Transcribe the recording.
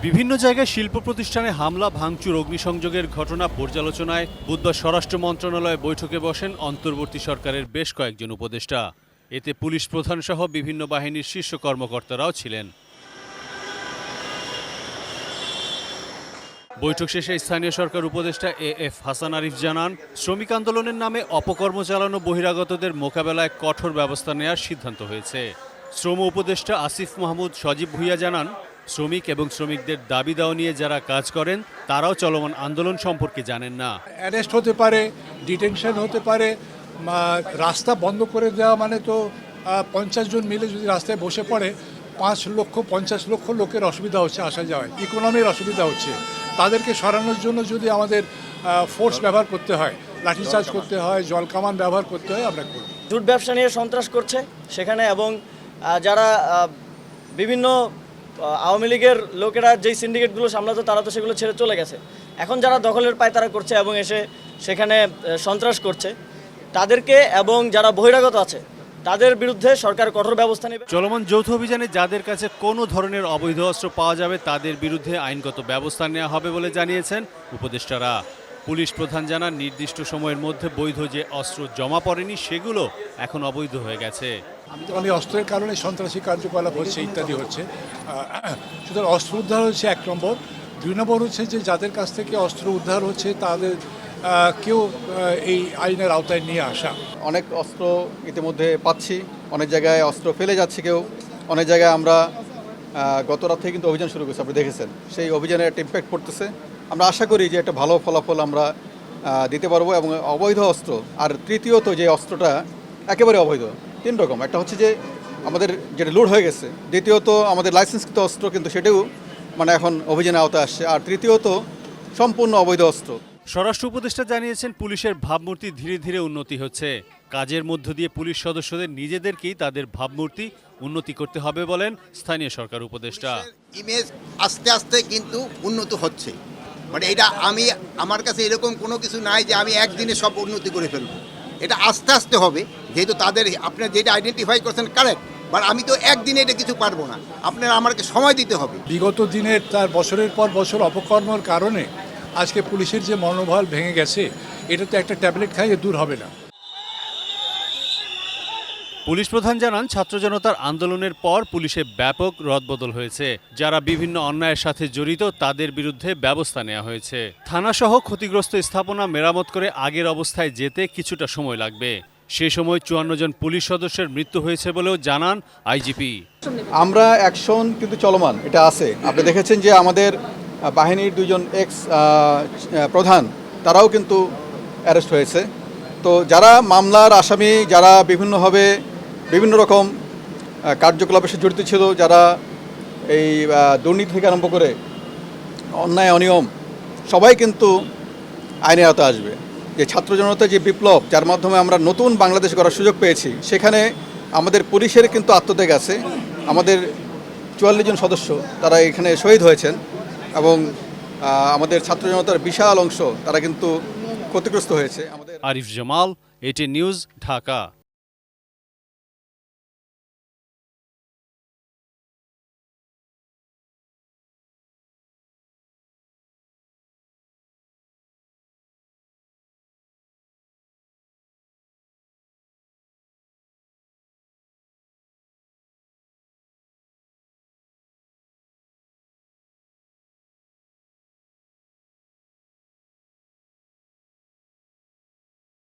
বিভিন্ন জায়গায় শিল্প প্রতিষ্ঠানে হামলা, ভাঙচুর, অগ্নিসংযোগের ঘটনা পর্যালোচনায় বুধবার স্বরাষ্ট্র মন্ত্রণালয়ে বৈঠকে বসেন অন্তর্বর্তী সরকারের বেশ কয়েকজন উপদেষ্টা। এতে পুলিশ প্রধানসহ বিভিন্ন বাহিনীর শীর্ষ কর্মকর্তারাও ছিলেন। বৈঠক শেষে স্থানীয় সরকার উপদেষ্টা এএফ হাসান আরিফ জানান, শ্রমিক আন্দোলনের নামে অপকর্ম চালানো বহিরাগতদের মোকাবেলায় কঠোর ব্যবস্থা নেওয়ার সিদ্ধান্ত হয়েছে। শ্রম উপদেষ্টা আসিফ মাহমুদ সজীব ভুইয়া জানান, শ্রমিক এবং শ্রমিকদের দাবি দাওয়া নিয়ে যারা কাজ করেন তারাও চলমান আন্দোলন সম্পর্কে জানেন না। অ্যারেস্ট হতে পারে, ডিটেনশন হতে পারে, রাস্তা বন্ধ করে দেওয়া মানে তো 50 জন মিলে যদি রাস্তায় বসে পড়ে 5-50 লক্ষ লোকের অসুবিধা হচ্ছে, আসা যাওয়ায় ইকোনমির অসুবিধা হচ্ছে। তাদেরকে সরানোর জন্য যদি আমাদের ফোর্স ব্যবহার করতে হয়, লাঠিচার্জ করতে হয়, জলকামান ব্যবহার করতে হয়, আমরা করব। জুট ব্যবসা নিয়ে সন্ত্রাস করছে সেখানে, এবং যারা বিভিন্ন আওয়ামী লীগের লোকেরা যেই সিন্ডিকেটগুলো সামলাতো তারা তো সেগুলো ছেড়ে চলে গেছে। এখন যারা দখলের পায়তারা করছে এবং এসে সেখানে সন্ত্রাস করছে তাদেরকে, এবং যারা বহিরাগত আছে তাদের বিরুদ্ধে সরকার কঠোর ব্যবস্থা নেবে। চলমান যৌথ অভিযানে যাদের কাছে কোনো ধরনের অবৈধ অস্ত্র পাওয়া যাবে তাদের বিরুদ্ধে আইনগত ব্যবস্থা নেওয়া হবে বলে জানিয়েছেন উপদেষ্টারা। পুলিশ প্রধান জানান, নির্দিষ্ট সময়ের মধ্যে বৈধ যে অস্ত্র জমা পড়েনি সেগুলো এখন অবৈধ হয়ে গেছে। অনেক অস্ত্রের কারণে সন্ত্রাসী কার্যকলাপ হচ্ছে, ইত্যাদি হচ্ছে। সুতরাং অস্ত্র উদ্ধার হচ্ছে 1 নম্বর। 2 নম্বর হচ্ছে যে যাদের কাছ থেকে অস্ত্র উদ্ধার হচ্ছে তাদের কেউ এই আইনের আওতায় নিয়ে আসা। অনেক অস্ত্র ইতিমধ্যে পাচ্ছি, অনেক জায়গায় অস্ত্র ফেলে যাচ্ছে কেউ, অনেক জায়গায় আমরা গত রাত থেকে কিন্তু অভিযান শুরু করছি, আপনি দেখেছেন। সেই অভিযানে একটা ইম্প্যাক্ট পড়তেছে। আমরা আশা করি যে একটা ভালো ফলাফল আমরা দিতে পারবো। এবং অবৈধ অস্ত্র, আর তৃতীয়ত যে অস্ত্রটা একেবারে অবৈধ, 3 রকম। একটা হচ্ছে যে আমাদের যেটা লুট হয়ে গেছে, দ্বিতীয়ত আমাদের লাইসেন্সকৃত অস্ত্র কিন্তু সেটাও মানে এখন অভিযানে আওতায় আসছে, আর তৃতীয়ত সম্পূর্ণ অবৈধ অস্ত্র। স্বরাষ্ট্র উপদেষ্টা জানিয়েছেন, পুলিশের ভাবমূর্তি ধীরে ধীরে উন্নতি হচ্ছে। কাজের মধ্য দিয়ে পুলিশ সদস্যদের নিজেদেরকেই তাদের ভাবমূর্তি উন্নতি করতে হবে বলেন স্থানীয় সরকার উপদেষ্টা। ইমেজ আস্তে আস্তে কিন্তু উন্নত হচ্ছে, মানে এটা আমার কাছে এরকম কোনো কিছু নাই যে আমি একদিনে সব উন্নতি করে ফেলবো। এটা আস্তে আস্তে হবে, যেহেতু তাদের আপনারা যেটা আইডেন্টিফাই করছেন কারেক্ট, বাট আমি তো একদিনে এটা কিছু পারবো না, আপনারা আমাকে সময় দিতে হবে। বিগত দিনের তার বছরের পর বছর অপকর্মের কারণে আজকে পুলিশের যে মনোবল ভেঙে গেছে, এটা তো একটা ট্যাবলেট খাইয়ে দূর হবে না। পুলিশ প্রধান জানান, ছাত্র জনতার আন্দোলনের পর পুলিশে ব্যাপক রদবদল হয়েছে। যারা বিভিন্ন অন্যায়ের সাথে জড়িত তাদের বিরুদ্ধে ব্যবস্থা নেওয়া হয়েছে। থানাসহ ক্ষতিগ্রস্ত স্থাপনা মেরামত করে আগের অবস্থায় যেতে কিছুটা সময় লাগবে। সে সময় 54 জন পুলিশ সদস্যের মৃত্যু হয়েছে বলেও জানান আইজিপি। আমরা অ্যাকশন কিন্তু চলমান, এটা আছে। আপনি দেখেছেন যে আমাদের বাহিনীর 2 জন এক্স প্রধান তারাও কিন্তু অ্যারেস্ট হয়েছে। তো যারা মামলার আসামি, যারা বিভিন্নভাবে বিভিন্ন রকম কার্যকলাপের সাথে জড়িত ছিল, যারা এই দুর্নীতি থেকে আরম্ভ করে অন্যায় অনিয়ম, সবাই কিন্তু আইনের আওতায় আসবে। যে ছাত্র জনতা যে বিপ্লব, যার মাধ্যমে আমরা নতুন বাংলাদেশ গড়ার সুযোগ পেয়েছি, সেখানে আমাদের পুলিশের কিন্তু আত্মত্যাগ আছে। আমাদের 44 জন সদস্য তারা এখানে শহীদ হয়েছেন, এবং আমাদের ছাত্র জনতার বিশাল অংশ তারা কিন্তু ক্ষতিগ্রস্ত হয়েছে। আরিফ জামাল, এটি নিউজ, ঢাকা।